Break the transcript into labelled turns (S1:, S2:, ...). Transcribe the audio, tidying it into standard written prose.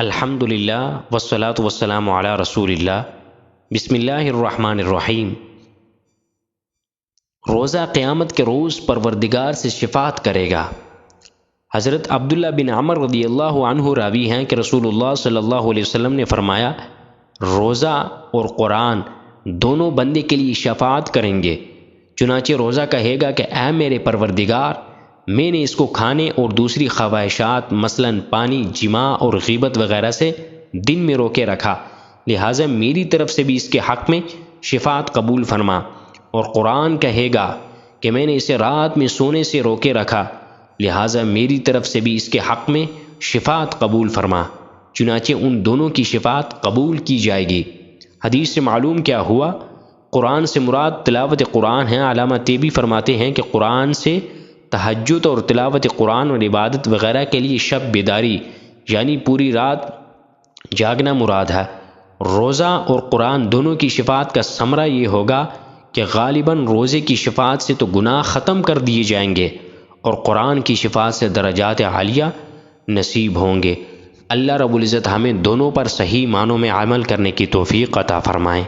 S1: الحمد للہ والصلاة والسلام علی رسول اللہ۔ بسم اللہ الرحمن الرحیم۔ روزہ قیامت کے روز پروردگار سے شفاعت کرے گا۔ حضرت عبداللہ بن عمر رضی اللہ عنہ راوی ہیں کہ رسول اللہ صلی اللہ علیہ وسلم نے فرمایا، روزہ اور قرآن دونوں بندے کے لیے شفاعت کریں گے۔ چنانچہ روزہ کہے گا کہ اے میرے پروردگار، میں نے اس کو کھانے اور دوسری خواہشات مثلاً پانی، جماع اور غیبت وغیرہ سے دن میں روکے رکھا، لہٰذا میری طرف سے بھی اس کے حق میں شفاعت قبول فرما۔ اور قرآن کہے گا کہ میں نے اسے رات میں سونے سے روکے رکھا، لہٰذا میری طرف سے بھی اس کے حق میں شفاعت قبول فرما۔ چنانچہ ان دونوں کی شفاعت قبول کی جائے گی۔ حدیث سے معلوم کیا ہوا؟ قرآن سے مراد تلاوت قرآن ہے۔ علامہ طیبی فرماتے ہیں کہ قرآن سے تہجد اور تلاوت قرآن اور عبادت وغیرہ کے لیے شب بیداری یعنی پوری رات جاگنا مراد ہے۔ روزہ اور قرآن دونوں کی شفاعت کا ثمرہ یہ ہوگا کہ غالباً روزے کی شفاعت سے تو گناہ ختم کر دیے جائیں گے اور قرآن کی شفاعت سے درجات عالیہ نصیب ہوں گے۔ اللہ رب العزت ہمیں دونوں پر صحیح معنوں میں عمل کرنے کی توفیق عطا فرمائیں۔